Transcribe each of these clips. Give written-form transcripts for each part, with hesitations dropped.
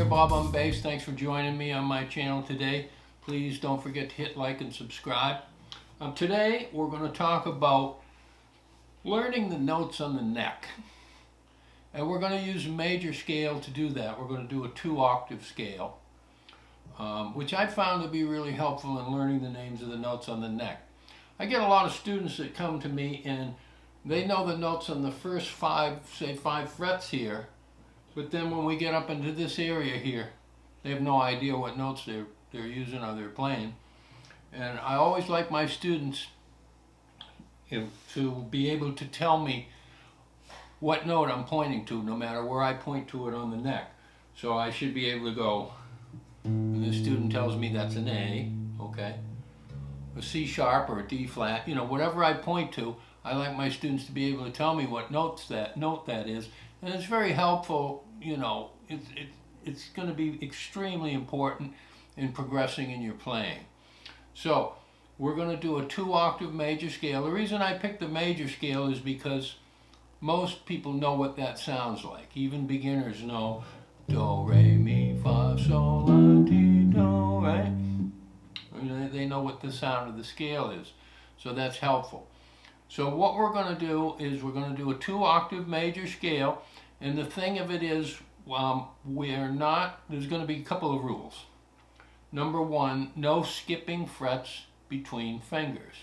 here, Bob on Bass. Thanks for joining me on my channel today. Please don't forget to hit like and subscribe. Today we're going to talk about learning the notes on the neck. And we're going to use a major scale to do that. We're going to do a 2-octave scale, which I found to be really helpful in learning the names of the notes on the neck. I get a lot of students that come to me and they know the notes on the first five frets here, but then when we get up into this area here, they have no idea what notes they're using or they're playing. And I always like my students to be able to tell me what note I'm pointing to, no matter where I point to it on the neck. So I should be able to go, and the student tells me that's an A, okay? A C sharp or a D flat, you know, whatever I point to, I like my students to be able to tell me what note that is, and it's very helpful. You know, it's going to be extremely important in progressing in your playing. So we're going to do a 2-octave major scale. The reason I picked the major scale is because most people know what that sounds like. Even beginners know do, re, mi, fa, sol, la, ti, do, right? They know what the sound of the scale is, so that's helpful. So what we're going to do is we're going to do a 2-octave major scale, and the thing of it is there's going to be a couple of rules. Number one, no skipping frets between fingers.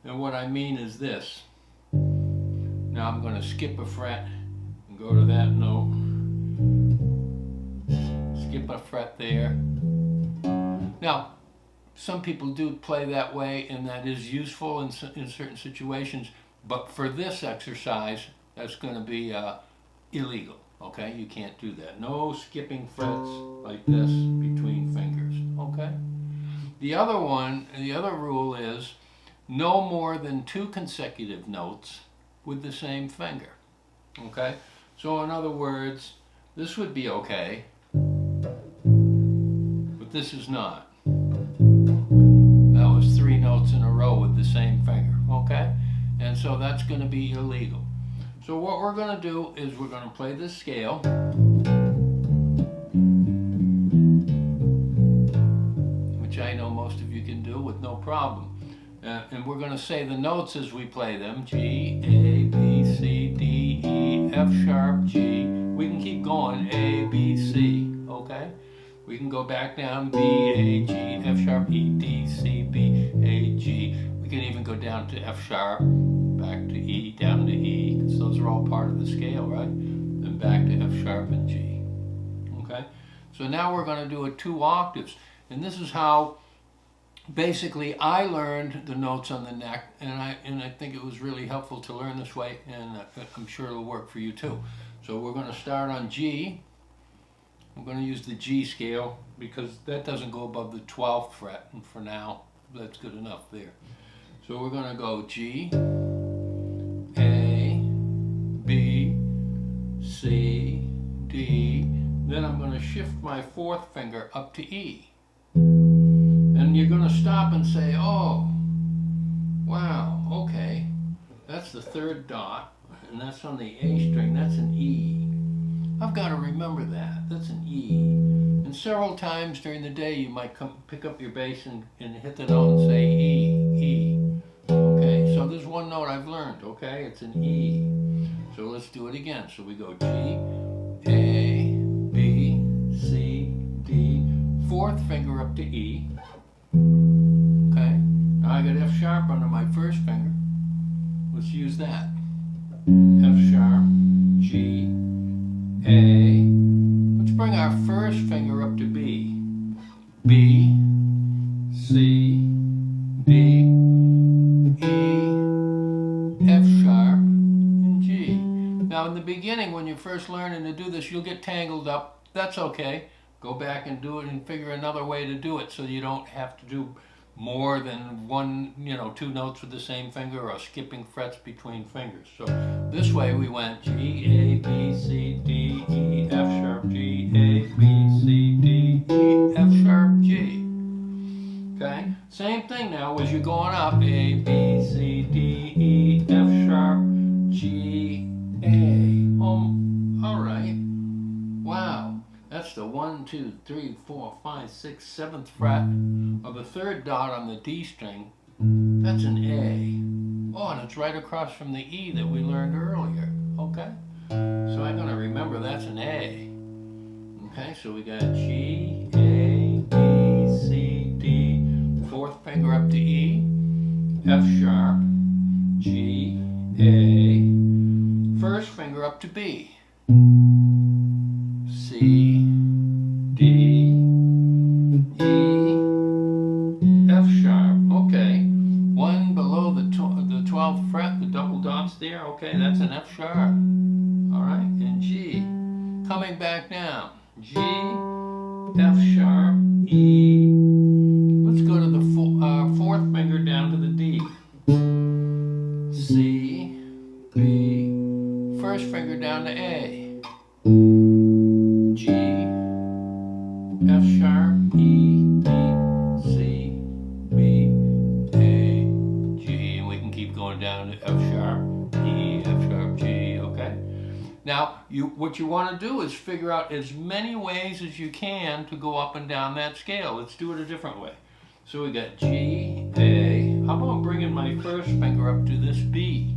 And what I mean is this. Now I'm going to skip a fret and go to that note. Skip a fret there. Now, some people do play that way, and that is useful in certain situations, but for this exercise, that's going to be illegal, okay? You can't do that. No skipping frets like this between fingers, okay? The other rule is no more than 2 consecutive notes with the same finger, okay? So in other words, this would be okay, but this is not. That was 3 notes in a row with the same finger, okay? And so that's going to be illegal. So what we're going to do is we're going to play this scale. Which I know most of you can do with no problem. And we're going to say the notes as we play them. G, A, B, C, D, E, F sharp, G. We can keep going. A, B, C, okay? We can go back down, B, A, G, F sharp, E, D, C, B, A, G. We can even go down to F sharp, back to E, down to E, because those are all part of the scale, right? Then back to F sharp and G, okay? So now we're going to do it 2 octaves. And this is how basically I learned the notes on the neck, and I think it was really helpful to learn this way, and I'm sure it'll work for you too. So we're going to start on G. I'm going to use the G scale because that doesn't go above the 12th fret, and for now that's good enough there. So we're going to go G, A, B, C, D, then I'm going to shift my 4th finger up to E. And you're going to stop and say, oh, wow, okay, that's the 3rd dot, and that's on the A string, that's an E. I've got to remember that. That's an E. And several times during the day you might pick up your bass and hit the note and say E, E. Okay, so there's one note I've learned, okay? It's an E. So let's do it again. So we go G, A, B, C, D, 4th finger up to E. Okay, now I got F sharp under my 1st finger. Let's use that. F sharp, G, A. Let's bring our 1st finger up to B. B, C, D, E, F sharp, and G. Now in the beginning, when you're first learning to do this, you'll get tangled up. That's okay. Go back and do it and figure another way to do it so you don't have to do more than 2 notes with the same finger or skipping frets between fingers. So this way we went G, A, B, C, D, E, F sharp, G, A, B, C, D, E, F sharp, G. Okay? Same thing now as you're going up. A, B, C, D, E, F sharp, G, A. All right. Wow. That's the 1, 2, 3, 4, 5, 6, 7th fret of the 3rd dot on the D string, that's an A. Oh, and it's right across from the E that we learned earlier. Okay? So I'm going to remember that's an A. Okay, so we got G, A, B, C, D, 4th finger up to E, F sharp, G, A, 1st finger up to B, C, D, E, F sharp. Okay, one below the 12th fret, the double dots there. Okay, that's an F sharp. All right, and G. Coming back down. G, F sharp, E. Let's go to the 4th finger down to the D. C, B. 1st finger down to A. G, F sharp, E, B, C, B, A, G. And we can keep going down to F sharp, E, F sharp, G. Okay? Now, what you want to do is figure out as many ways as you can to go up and down that scale. Let's do it a different way. So we got G, A. How about bringing my 1st finger up to this B?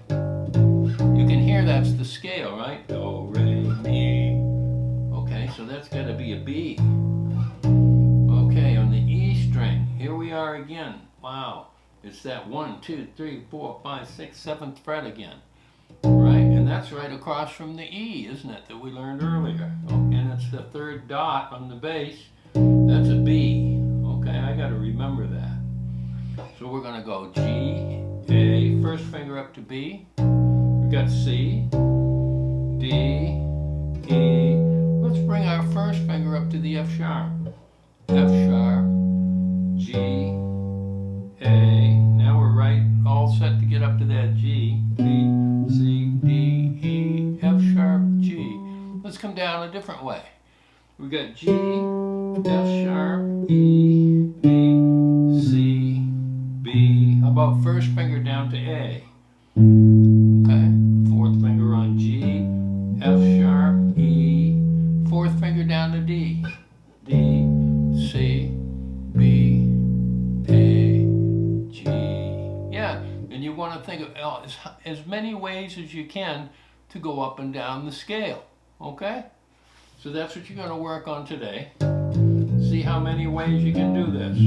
You can hear that's the scale, right? Do, re, mi. Okay, so that's got to be a B. Okay, on the E string, here we are again. Wow, it's that 1, 2, 3, 4, 5, 6, 7th fret again. Right, and that's right across from the E, isn't it, that we learned earlier? Oh, and it's the 3rd dot on the bass. That's a B. Okay, I got to remember that. So we're going to go G, A, 1st finger up to B. We've got C, D, E. Let's bring our 1st finger up to the F sharp. F sharp, G, A. Now we're right, all set to get up to that G. B, C, D, E, F sharp, G. Let's come down a different way. We got G, F sharp, E, B, C, B. How about 1st finger down to A? Okay, 4th finger on G, F sharp, E, 4th finger down to D. D, C, B, A, G. Yeah, and you want to think of as many ways as you can to go up and down the scale. Okay? So that's what you're going to work on today. See how many ways you can do this.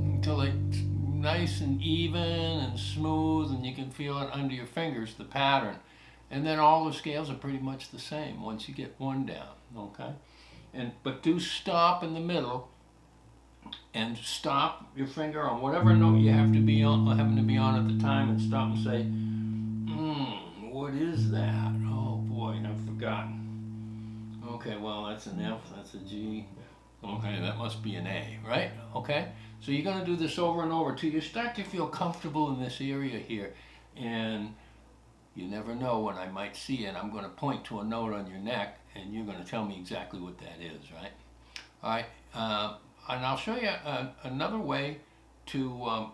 Until it's nice and even and smooth and you can feel it under your fingers, the pattern. And then all the scales are pretty much the same once you get one down, okay? But do stop in the middle and stop your finger on whatever note you happen to be on at the time and stop and say, what is that? Oh boy, I've forgotten. Okay, well that's an F, that's a G. Okay, that must be an A, right? Okay? So you're going to do this over and over till you start to feel comfortable in this area here. And you never know when I might see it. I'm going to point to a note on your neck, and you're going to tell me exactly what that is, right? All right, and I'll show you another way to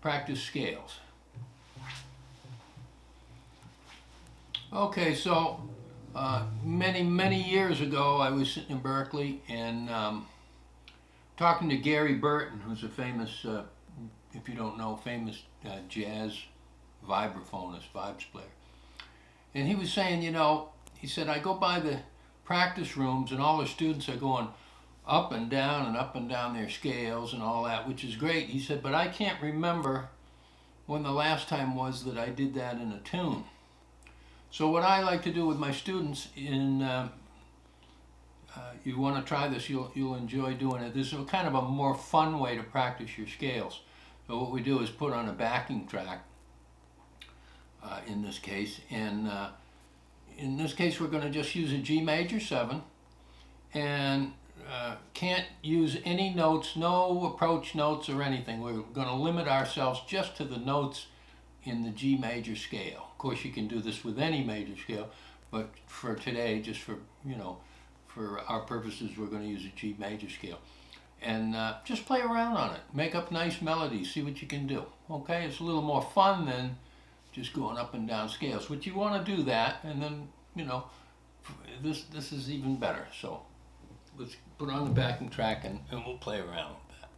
practice scales. Okay, so many years ago, I was sitting in Berkeley and talking to Gary Burton, who's a famous, if you don't know, famous jazz vibraphonist, vibes player. And he was saying, he said, I go by the practice rooms and all the students are going up and down their scales and all that, which is great. He said, but I can't remember when the last time was that I did that in a tune. So what I like to do with my students you want to try this, you'll enjoy doing it. This is kind of a more fun way to practice your scales. So what we do is put on a backing track in this case, and in this case we're going to just use a G major 7 and can't use any notes, no approach notes or anything. We're going to limit ourselves just to the notes in the G major scale. Of course you can do this with any major scale, but for today, just for, you know, for our purposes, we're going to use a G major scale. And just play around on it. Make up nice melodies. See what you can do. Okay? It's a little more fun than just going up and down scales. But you want to do that, and then, you know, this is even better. So let's put on the backing track and we'll play around with that.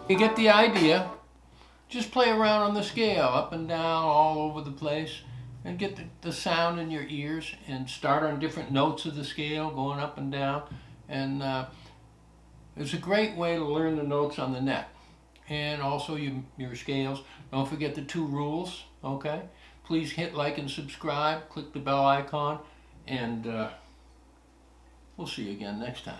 You get the idea. Just play around on the scale, up and down, all over the place, and get the sound in your ears, and start on different notes of the scale, going up and down. And it's a great way to learn the notes on the neck, and also your scales. Don't forget the 2 rules, okay? Please hit like and subscribe, click the bell icon, and we'll see you again next time.